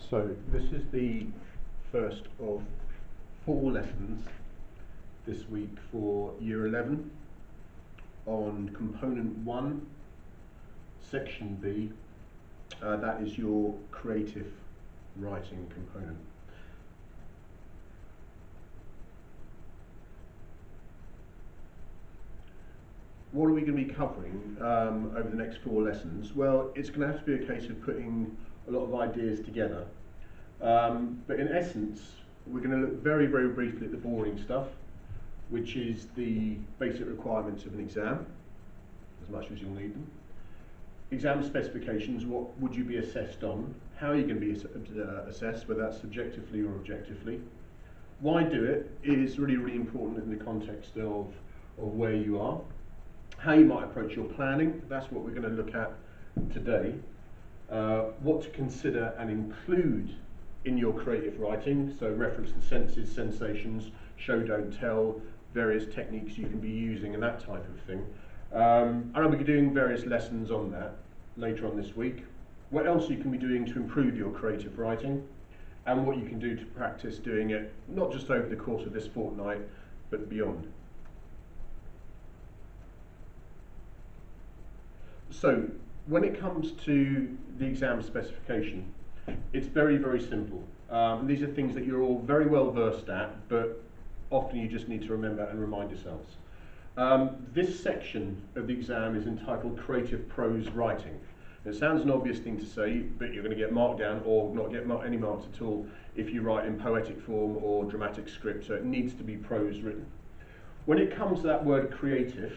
So this is the first of 4 lessons this week for Year 11 on Component 1, Section B. That is your creative writing component. What are we going to be covering over the next 4 lessons? Well, it's going to have to be a case of putting a lot of ideas together. But in essence, we're going to look very, very briefly at the boring stuff, which is the basic requirements of an exam, as much as you'll need them. Exam specifications: what would you be assessed on? How are you going to be assessed, whether that's subjectively or objectively? Why do it is really, really important in the context of where you are. How you might approach your planning, that's what we're going to look at today. What to consider and include in your creative writing, so reference the senses, sensations, show, don't tell, various techniques you can be using and that type of thing. And I'll be doing various lessons on that later on this week. What else you can be doing to improve your creative writing, and what you can do to practice doing it, not just over the course of this fortnight, but beyond. So, when it comes to the exam specification, it's very, very simple. These are things that you're all very well versed at, but often you just need to remember and remind yourselves. This section of the exam is entitled Creative Prose Writing. It sounds an obvious thing to say, but you're going to get marked down or not get any marks at all if you write in poetic form or dramatic script, so it needs to be prose written. When it comes to that word creative,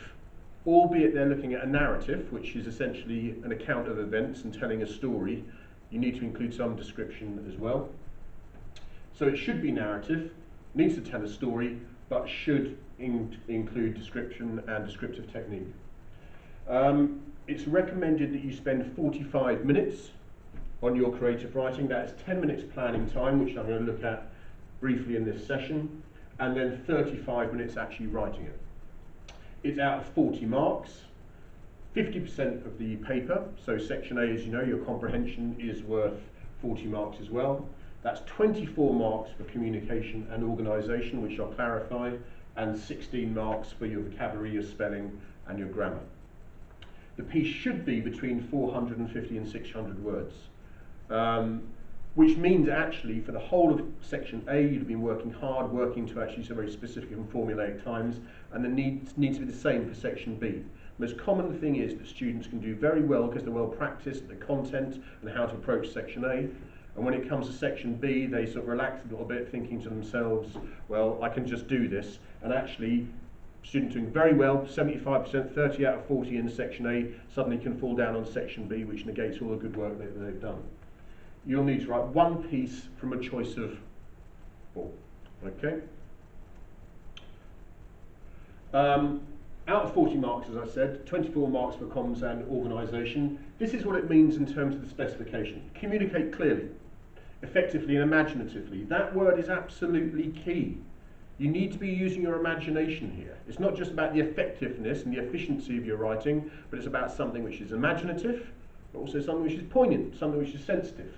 albeit they're looking at a narrative, which is essentially an account of events and telling a story, you need to include some description as well. So it should be narrative, needs to tell a story, but should include description and descriptive technique. It's recommended that you spend 45 minutes on your creative writing. That is 10 minutes planning time, which I'm going to look at briefly in this session, and then 35 minutes actually writing it. It's out of 40 marks, 50% of the paper, so section A, as you know, your comprehension is worth 40 marks as well. That's 24 marks for communication and organisation, which I'll clarify, and 16 marks for your vocabulary, your spelling and your grammar. The piece should be between 450 and 600 words, which means actually for the whole of section A you've been working hard, working to actually some very specific and formulaic times, and the needs to be the same for section B. The most common thing is that students can do very well because they're well practiced at the content and how to approach section A, and when it comes to section B they sort of relax a little bit, thinking to themselves, well, I can just do this, and actually students doing very well, 75%, 30 out of 40 in section A, suddenly can fall down on section B, which negates all the good work that they've done. You'll need to write one piece from a choice of 4. Okay? Out of 40 marks, as I said, 24 marks for comms and organisation. This is what it means in terms of the specification. Communicate clearly, effectively and imaginatively. That word is absolutely key. You need to be using your imagination here. It's not just about the effectiveness and the efficiency of your writing, but it's about something which is imaginative, but also something which is poignant, something which is sensitive.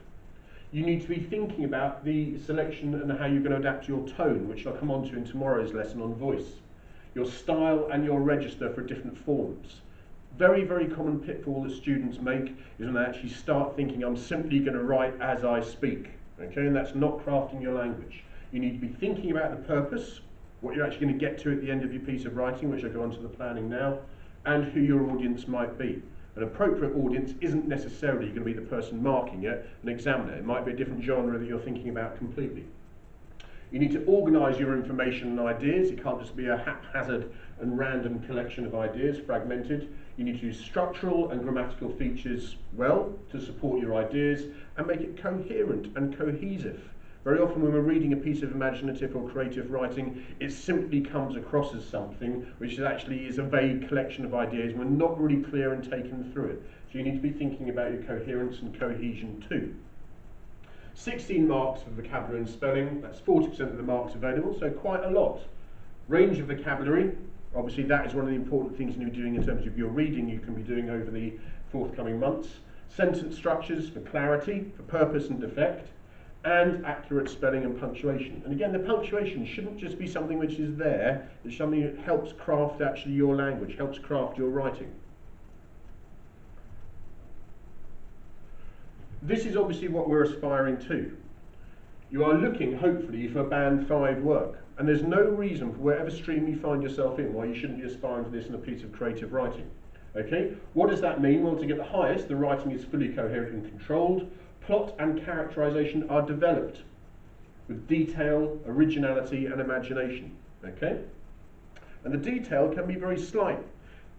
You need to be thinking about the selection and how you're going to adapt your tone, which I'll come on to in tomorrow's lesson on voice. Your style and your register for different forms. Very, very common pitfall that students make is when they actually start thinking, I'm simply going to write as I speak. Okay, and that's not crafting your language. You need to be thinking about the purpose, what you're actually going to get to at the end of your piece of writing, which I'll go on to the planning now, and who your audience might be. An appropriate audience isn't necessarily going to be the person marking it, an examiner. It might be a different genre that you're thinking about completely. You need to organise your information and ideas. It can't just be a haphazard and random collection of ideas, fragmented. You need to use structural and grammatical features well to support your ideas and make it coherent and cohesive. Very often when we're reading a piece of imaginative or creative writing, it simply comes across as something which actually is a vague collection of ideas. We're not really clear and taken through it. So you need to be thinking about your coherence and cohesion too. 16 marks for vocabulary and spelling, that's 40% of the marks available, so quite a lot. Range of vocabulary, obviously that is one of the important things you're doing in terms of your reading you can be doing over the forthcoming months. Sentence structures for clarity, for purpose and effect. and accurate spelling and punctuation. And again, the punctuation shouldn't just be something which is there, it's something that helps craft actually your language, helps craft your writing. This is obviously what we're aspiring to. You are looking, hopefully, for band 5 work, and there's no reason for whatever stream you find yourself in why you shouldn't be aspiring to this in a piece of creative writing. Okay, what does that mean? Well, to get the highest, the writing is fully coherent and controlled. Plot and characterization are developed with detail, originality and imagination. Okay, and the detail can be very slight.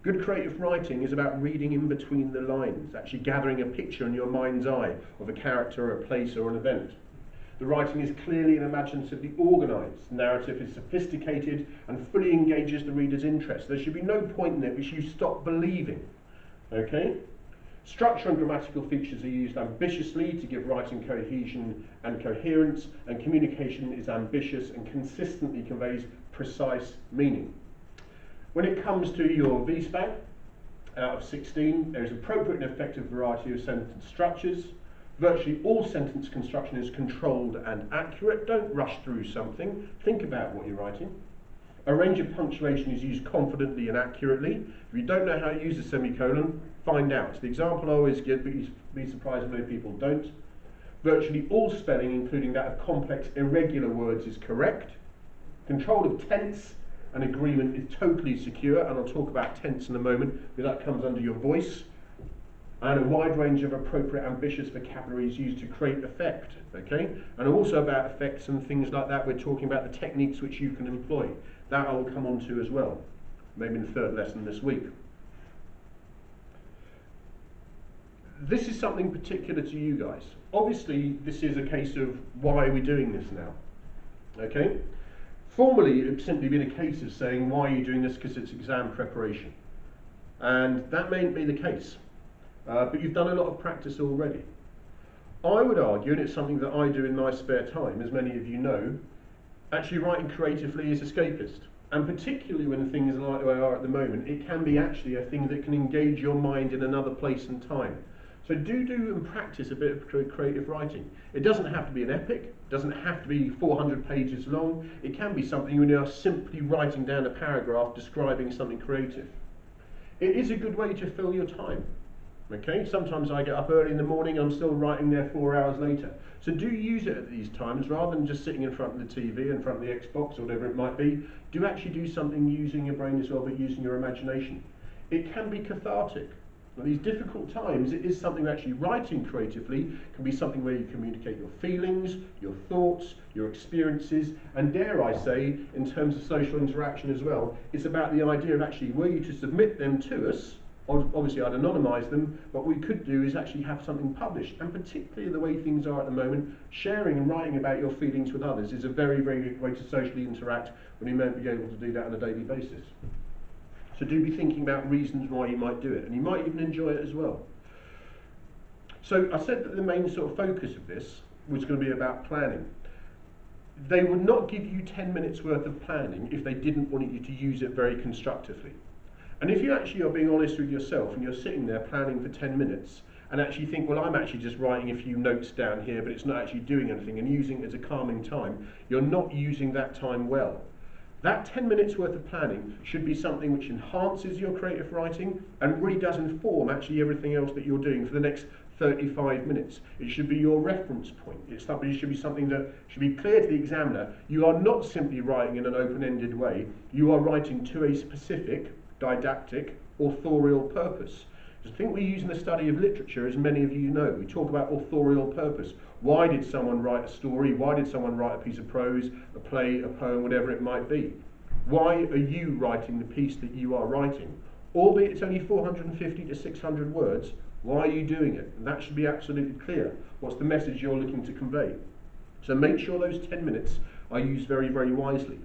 Good creative writing is about reading in between the lines, actually gathering a picture in your mind's eye of a character, a place or an event. The writing is clearly and imaginatively organised. Narrative is sophisticated and fully engages the reader's interest. There should be no point in it which you stop believing. Okay? Structure and grammatical features are used ambitiously to give writing cohesion and coherence, and communication is ambitious and consistently conveys precise meaning. When it comes to your VSPAC, out of 16, there is appropriate and effective variety of sentence structures. Virtually all sentence construction is controlled and accurate. Don't rush through something. Think about what you're writing. A range of punctuation is used confidently and accurately. If you don't know how to use a semicolon, find out. It's the example I always give, but you'd be surprised if many people don't. Virtually all spelling, including that of complex, irregular words, is correct. Control of tense and agreement is totally secure, and I'll talk about tense in a moment, because that comes under your voice. And a wide range of appropriate ambitious vocabulary is used to create effect, okay? And also about effects and things like that, we're talking about the techniques which you can employ. That I will come on to as well, maybe in the third lesson this week. This is something particular to you guys. Obviously, this is a case of why are we doing this now, okay? Formerly, it would simply been a case of saying, why are you doing this? Because it's exam preparation. And that mayn't be the case. But you've done a lot of practice already. I would argue, and it's something that I do in my spare time, as many of you know, actually writing creatively is escapist. And particularly when things are like they are at the moment, it can be actually a thing that can engage your mind in another place and time. So do and practice a bit of creative writing. It doesn't have to be an epic, it doesn't have to be 400 pages long. It can be something when you are simply writing down a paragraph describing something creative. It is a good way to fill your time. Okay, sometimes I get up early in the morning and I'm still writing there 4 hours later. So do use it at these times rather than just sitting in front of the TV, in front of the Xbox or whatever it might be. Do actually do something using your brain as well, but using your imagination. It can be cathartic. At these difficult times, it is something actually writing creatively can be something where you communicate your feelings, your thoughts, your experiences, and dare I say, in terms of social interaction as well, it's about the idea of actually, were you to submit them to us, obviously I'd anonymise them, but what we could do is actually have something published. And particularly the way things are at the moment, sharing and writing about your feelings with others is a very, very good way to socially interact when you might be able to do that on a daily basis. So do be thinking about reasons why you might do it, and you might even enjoy it as well. So I said that the main sort of focus of this was going to be about planning. They would not give you 10 minutes worth of planning if they didn't want you to use it very constructively. And if you actually are being honest with yourself and you're sitting there planning for 10 minutes and actually think, well, I'm actually just writing a few notes down here, but it's not actually doing anything, and using it as a calming time, you're not using that time well. That 10 minutes worth of planning should be something which enhances your creative writing and really does inform actually everything else that you're doing for the next 35 minutes. It should be your reference point. It should be something that should be clear to the examiner. You are not simply writing in an open-ended way. You are writing to a specific, didactic, authorial purpose. I think we use in the study of literature, as many of you know, we talk about authorial purpose. Why did someone write a story? Why did someone write a piece of prose, a play, a poem, whatever it might be? Why are you writing the piece that you are writing? Albeit it's only 450 to 600 words, why are you doing it? And that should be absolutely clear. What's the message you're looking to convey? So make sure those 10 minutes are used very, very wisely.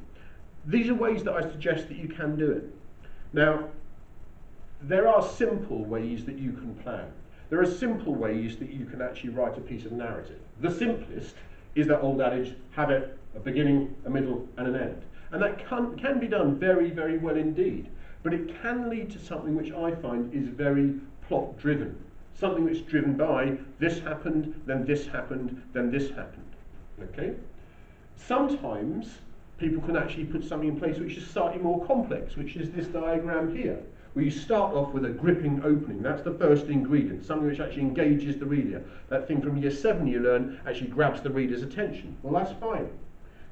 These are ways that I suggest that you can do it. Now, there are simple ways that you can plan. There are simple ways that you can actually write a piece of narrative. The simplest is that old adage, have it a beginning, a middle, and an end. And that can be done very, very well indeed. But it can lead to something which I find is very plot-driven. Something that's driven by, this happened, then this happened, then this happened. Okay? Sometimes people can actually put something in place which is slightly more complex, which is this diagram here, where you start off with a gripping opening. That's the first ingredient, something which actually engages the reader. That thing from year 7 you learn actually grabs the reader's attention. Well, that's fine.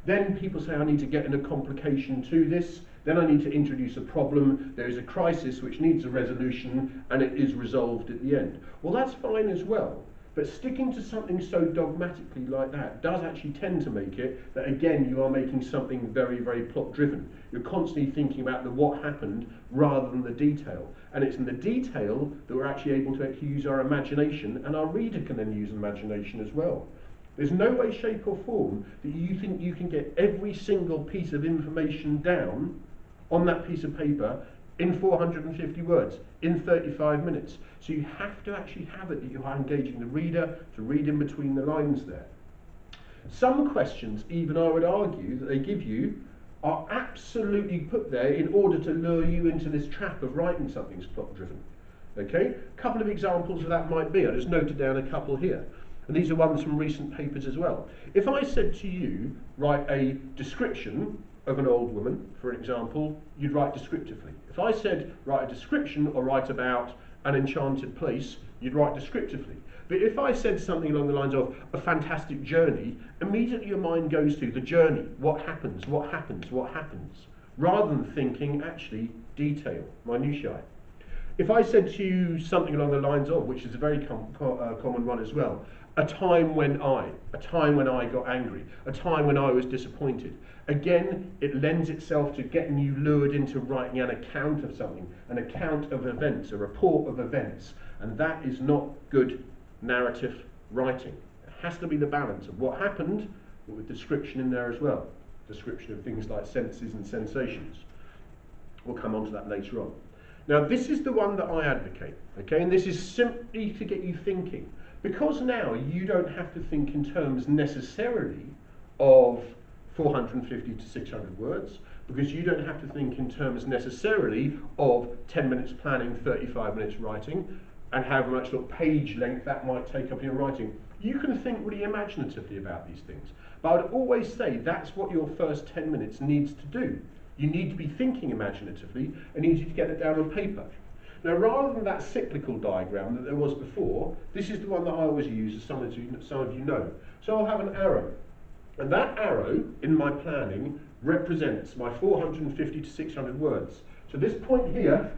Then people say, I need to get in a complication to this, then I need to introduce a problem, there is a crisis which needs a resolution, and it is resolved at the end. Well, that's fine as well. But sticking to something so dogmatically like that does actually tend to make it that, again, you are making something very, very plot driven. You're constantly thinking about the what happened rather than the detail. And it's in the detail that we're actually able to actually use our imagination, and our reader can then use imagination as well. There's no way, shape or form that you think you can get every single piece of information down on that piece of paper in 450 words, in 35 minutes. So you have to actually have it that you are engaging the reader to read in between the lines there. Some questions, even I would argue, that they give you are absolutely put there in order to lure you into this trap of writing something's plot driven. Okay? A couple of examples of that might be, I just noted down a couple here. And these are ones from recent papers as well. If I said to you, write a description of an old woman, for example, you'd write descriptively. If I said, write a description or write about an enchanted place, you'd write descriptively. But if I said something along the lines of a fantastic journey, immediately your mind goes to the journey, what happens, what happens, what happens, rather than thinking, actually, detail, minutiae. If I said to you something along the lines of, which is a very common one as well, a time when I got angry, a time when I was disappointed. Again, it lends itself to getting you lured into writing an account of something, an account of events, a report of events, and that is not good narrative writing. It has to be the balance of what happened, but with description in there as well. Description of things like senses and sensations. We'll come on to that later on. Now, this is the one that I advocate, okay, and this is simply to get you thinking. Because now you don't have to think in terms necessarily of 450 to 600 words, because you don't have to think in terms necessarily of 10 minutes planning, 35 minutes writing, and however much sort of page length that might take up in your writing. You can think really imaginatively about these things. But I would always say that's what your first 10 minutes needs to do. You need to be thinking imaginatively and need you to get it down on paper. Now, rather than that cyclical diagram that there was before, this is the one that I always use, as some of you know. So I'll have an arrow. And that arrow, in my planning, represents my 450 to 600 words. So this point here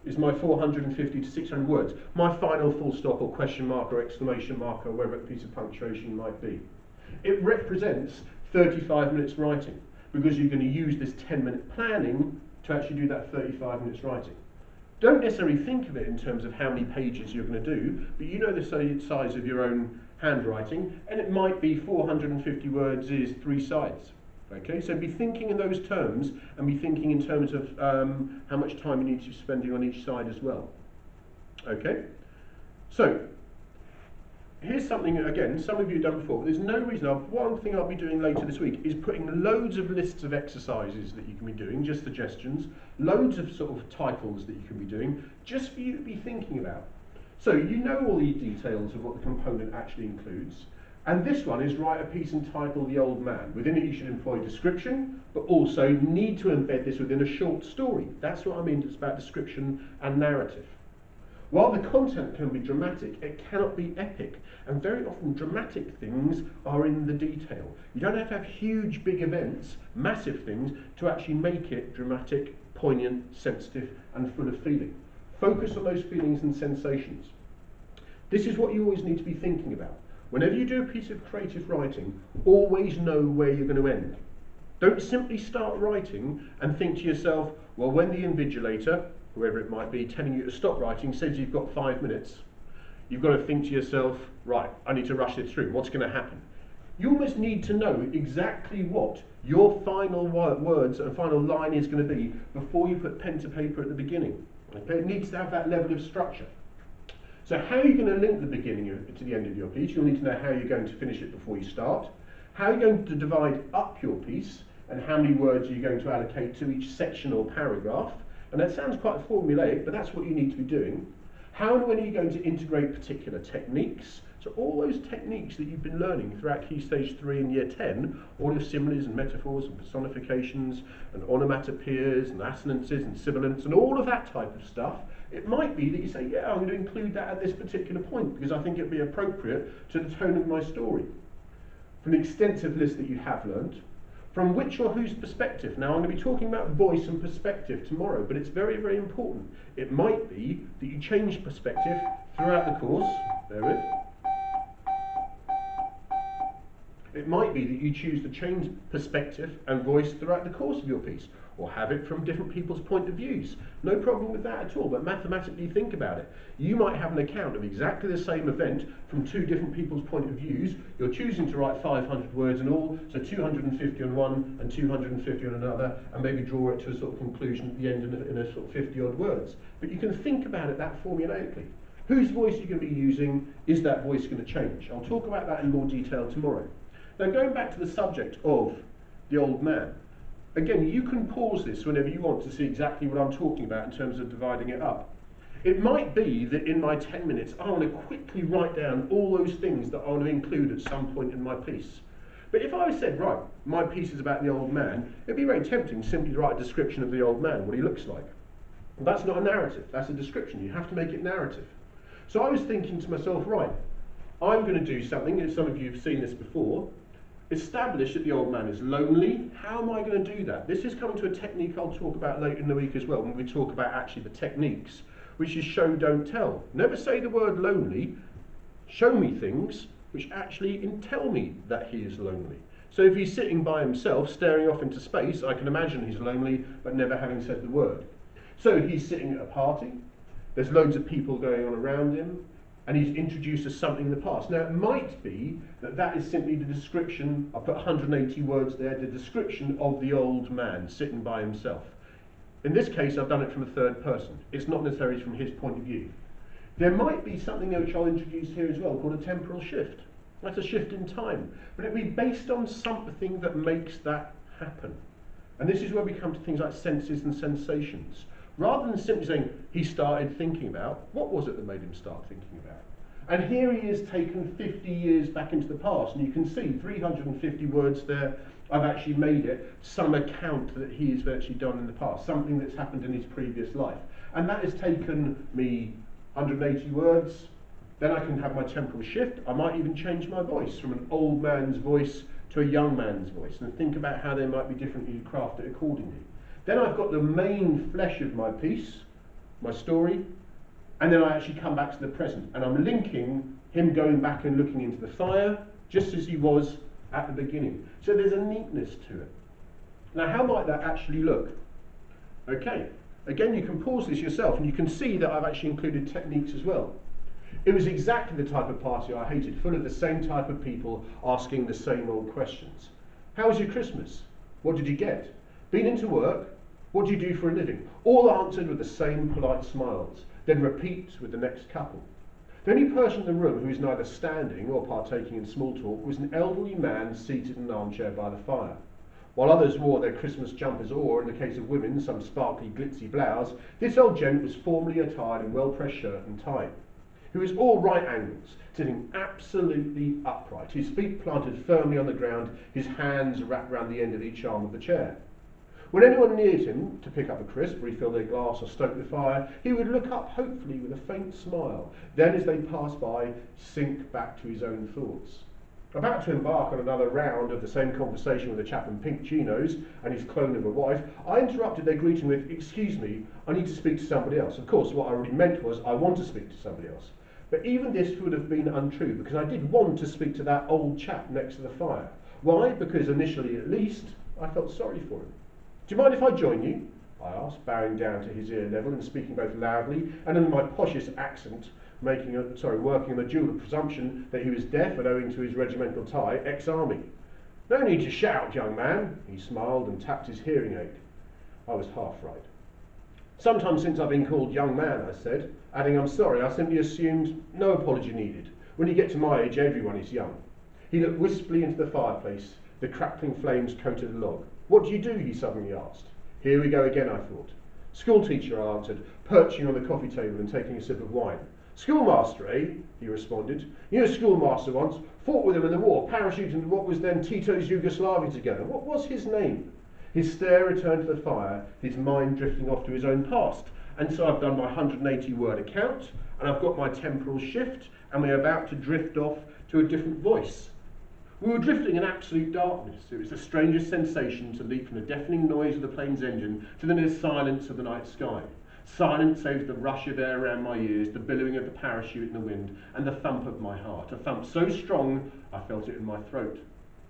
is my 450 to 600 words, my final full stop or question mark or exclamation mark or whatever piece of punctuation might be. It represents 35 minutes writing, because you're going to use this 10-minute planning to actually do that 35 minutes writing. Don't necessarily think of it in terms of how many pages you're going to do, but you know the size of your own handwriting, and it might be 450 words is 3 sides. Okay, so be thinking in those terms, and be thinking in terms of how much time you need to be spending on each side as well. Okay, so here's something, again, some of you have done before, but there's no reason. One thing I'll be doing later this week is putting loads of lists of exercises that you can be doing, just suggestions, loads of sort of titles that you can be doing, just for you to be thinking about. So you know all the details of what the component actually includes, and this one is write a piece entitled The Old Man. Within it you should employ description, but also need to embed this within a short story. That's what I mean, it's about description and narrative. While the content can be dramatic, it cannot be epic. And very often dramatic things are in the detail. You don't have to have huge, big events, massive things, to actually make it dramatic, poignant, sensitive, and full of feeling. Focus on those feelings and sensations. This is what you always need to be thinking about. Whenever you do a piece of creative writing, always know where you're going to end. Don't simply start writing and think to yourself, well, when the invigilator, whoever it might be, telling you to stop writing, says you've got 5 minutes, you've got to think to yourself, right, I need to rush it through. What's going to happen? You almost need to know exactly what your final words and final line is going to be before you put pen to paper at the beginning. Okay? It needs to have that level of structure. So how are you going to link the beginning to the end of your piece? You'll need to know how you're going to finish it before you start. How are you going to divide up your piece, and how many words are you going to allocate to each section or paragraph? And that sounds quite formulaic, but that's what you need to be doing. How and when are you going to integrate particular techniques? So all those techniques that you've been learning throughout Key Stage 3 in Year 10, all your similes and metaphors and personifications and onomatopoeias and assonances and sibilants and all of that type of stuff, it might be that you say, yeah, I'm going to include that at this particular point because I think it'd be appropriate to the tone of my story. From the extensive list that you have learnt, from which or whose perspective. Now, I'm going to be talking about voice and perspective tomorrow, but it's very, very important. It might be that you change perspective throughout the course. Bear with. It might be that you choose to change perspective and voice throughout the course of your piece, or have it from different people's point of views. No problem with that at all, but mathematically think about it. You might have an account of exactly the same event from two different people's point of views. You're choosing to write 500 words in all, so 250 on one and 250 on another, and maybe draw it to a sort of conclusion at the end in a sort of 50 odd words. But you can think about it that formulaically. Whose voice you're going to be using, is that voice going to change? I'll talk about that in more detail tomorrow. Now, going back to the subject of the old man, again, you can pause this whenever you want to see exactly what I'm talking about in terms of dividing it up. It might be that in my 10 minutes, I want to quickly write down all those things that I want to include at some point in my piece. But if I said, right, my piece is about the old man, it'd be very tempting simply to write a description of the old man, what he looks like. Well, that's not a narrative, that's a description. You have to make it narrative. So I was thinking to myself, right, I'm going to do something, and some of you have seen this before, establish that the old man is lonely. How am I going to do that? This is coming to a technique I'll talk about later in the week as well, when we talk about actually the techniques, which is show, don't tell. Never say the word lonely, show me things which actually tell me that he is lonely. So if he's sitting by himself, staring off into space, I can imagine he's lonely, but never having said the word. So he's sitting at a party, there's loads of people going on around him, and he's introduced us something in the past. Now, it might be that that is simply the description, I put 180 words there, the description of the old man sitting by himself. In this case, I've done it from a third person. It's not necessarily from his point of view. There might be something which I'll introduce here as well, called a temporal shift. That's a shift in time, but it'll be based on something that makes that happen. And this is where we come to things like senses and sensations. Rather than simply saying, he started thinking about, what was it that made him start thinking about? And here he is taken 50 years back into the past, and you can see 350 words there. I've actually made it some account that he has actually done in the past, something that's happened in his previous life. And that has taken me 180 words. Then I can have my temporal shift. I might even change my voice from an old man's voice to a young man's voice, and think about how they might be different and you craft it accordingly. Then I've got the main flesh of my piece, my story, and then I actually come back to the present, and I'm linking him going back and looking into the fire, just as he was at the beginning. So there's a neatness to it. Now, how might that actually look? Okay, again, you can pause this yourself, and you can see that I've actually included techniques as well. It was exactly the type of party I hated, full of the same type of people asking the same old questions. How was your Christmas? What did you get? Been into work? What do you do for a living? All answered with the same polite smiles, then repeat with the next couple. The only person in the room who was neither standing or partaking in small talk was an elderly man seated in an armchair by the fire. While others wore their Christmas jumpers or, in the case of women, some sparkly glitzy blouse, this old gent was formally attired in well-pressed shirt and tie. He was all right angles, sitting absolutely upright, his feet planted firmly on the ground, his hands wrapped round the end of each arm of the chair. When anyone neared him to pick up a crisp, refill their glass or stoke the fire, he would look up hopefully with a faint smile, then as they passed by, sink back to his own thoughts. About to embark on another round of the same conversation with a chap in pink chinos and his clone of a wife, I interrupted their greeting with, "Excuse me, I need to speak to somebody else." Of course, what I really meant was, I want to speak to somebody else. But even this would have been untrue, because I did want to speak to that old chap next to the fire. Why? Because initially, at least, I felt sorry for him. "Do you mind if I join you?" I asked, bowing down to his ear level and speaking both loudly and in my poshest accent, working on the dual presumption that he was deaf and, owing to his regimental tie, ex-army. "No need to shout, young man," he smiled and tapped his hearing aid. I was half right. "Sometime since I've been called young man," I said, adding, "I'm sorry, I simply assumed no apology needed. When you get to my age, everyone is young." He looked wistfully into the fireplace, the crackling flames coated the log. "What do you do?" he suddenly asked. Here we go again, I thought. "School teacher," I answered, perching on the coffee table and taking a sip of wine. Schoolmaster, eh? He responded. You know, schoolmaster once, fought with him in the war, parachuted into what was then Tito's Yugoslavia together. What was his name? His stare returned to the fire, his mind drifting off to his own past. And so I've done my 180-word account, and I've got my temporal shift, and we're about to drift off to a different voice. We were drifting in absolute darkness. It was the strangest sensation to leap from the deafening noise of the plane's engine to the near silence of the night sky. Silence save the rush of air around my ears, the billowing of the parachute in the wind, and the thump of my heart, a thump so strong I felt it in my throat.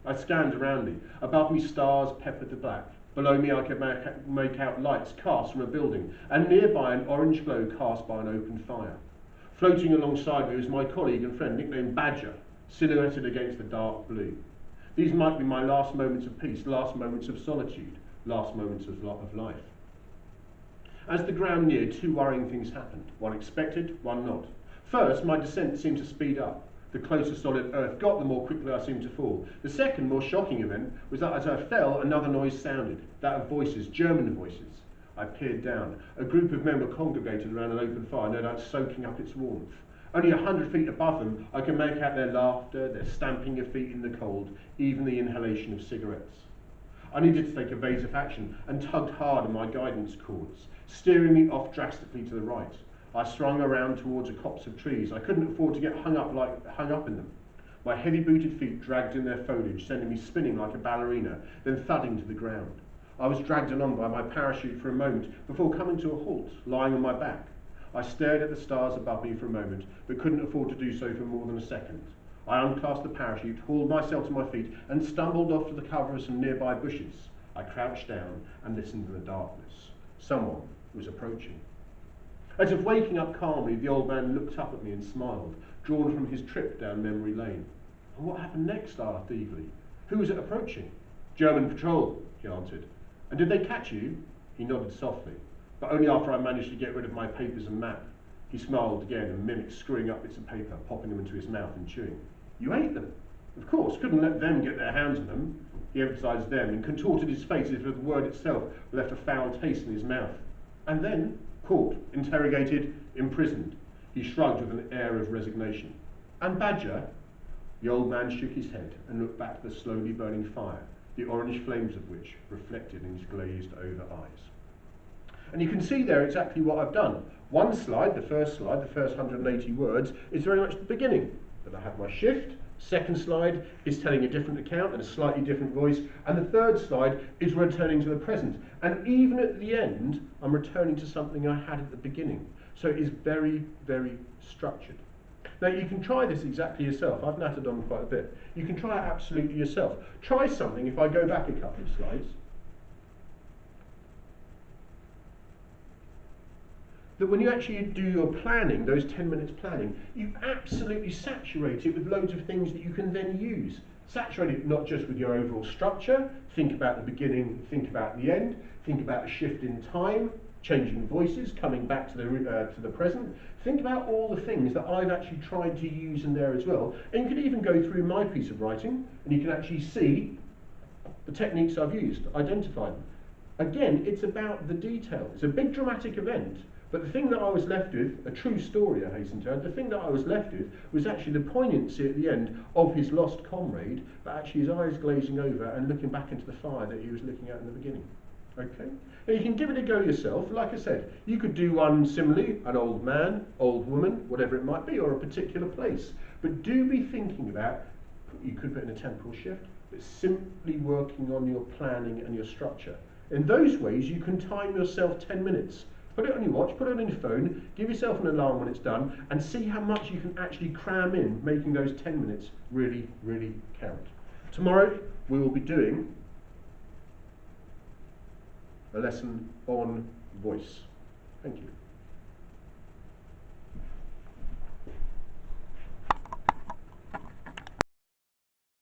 I scanned around me. Above me stars peppered the black. Below me I could make out lights cast from a building, and nearby an orange glow cast by an open fire. Floating alongside me was my colleague and friend nicknamed Badger, silhouetted against the dark blue. These might be my last moments of peace, last moments of solitude, last moments of life. As the ground neared, two worrying things happened, one expected, one not. First, my descent seemed to speed up. The closer solid earth got, the more quickly I seemed to fall. The second, more shocking event was that as I fell, another noise sounded, that of voices, German voices. I peered down. A group of men were congregated around an open fire, no doubt soaking up its warmth. Only 100 feet above them, I could make out their laughter, their stamping of feet in the cold, even the inhalation of cigarettes. I needed to take evasive action and tugged hard on my guidance cords, steering me off drastically to the right. I swung around towards a copse of trees. I couldn't afford to get hung up in them. My heavy-booted feet dragged in their foliage, sending me spinning like a ballerina, then thudding to the ground. I was dragged along by my parachute for a moment before coming to a halt, lying on my back. I stared at the stars above me for a moment, but couldn't afford to do so for more than a second. I unclasped the parachute, hauled myself to my feet, and stumbled off to the cover of some nearby bushes. I crouched down and listened in the darkness. Someone was approaching. As if waking up calmly, the old man looked up at me and smiled, drawn from his trip down memory lane. And what happened next? I asked eagerly. Who was it approaching? German patrol, he answered. And did they catch you? He nodded softly, but only after I managed to get rid of my papers and map. He smiled again and mimicked screwing up bits of paper, popping them into his mouth and chewing. You ate them? Of course, couldn't let them get their hands on them. He emphasised them and contorted his face as if the word itself left a foul taste in his mouth. And then, caught, interrogated, imprisoned. He shrugged with an air of resignation. And Badger? The old man shook his head and looked back at the slowly burning fire, the orange flames of which reflected in his glazed-over eyes. And you can see there exactly what I've done. One slide, the first 180 words, is very much the beginning. Then I have my shift. Second slide is telling a different account in a slightly different voice. And the third slide is returning to the present. And even at the end, I'm returning to something I had at the beginning. So it is very, very structured. Now you can try this exactly yourself. I've nattered on quite a bit. You can try it absolutely yourself. Try something, if I go back a couple of slides, that when you actually do your planning, those 10 minutes planning, you absolutely saturate it with loads of things that you can then use. Saturate it not just with your overall structure, think about the beginning, think about the end, think about a shift in time, changing voices, coming back to the present. Think about all the things that I've actually tried to use in there as well. And you can even go through my piece of writing and you can actually see the techniques I've used, identify them. Again, it's about the detail. It's a big dramatic event, but the thing that I was left with, a true story I hasten to add, the thing that I was left with was actually the poignancy at the end of his lost comrade, but actually his eyes glazing over and looking back into the fire that he was looking at in the beginning. Okay? Now you can give it a go yourself. Like I said, you could do one similarly, an old man, old woman, whatever it might be, or a particular place. But do be thinking about, you could put in a temporal shift, but simply working on your planning and your structure. In those ways, you can time yourself 10 minutes. Put it on your watch, put it on your phone, give yourself an alarm when it's done, and see how much you can actually cram in, making those 10 minutes really, really count. Tomorrow, we will be doing a lesson on voice. Thank you.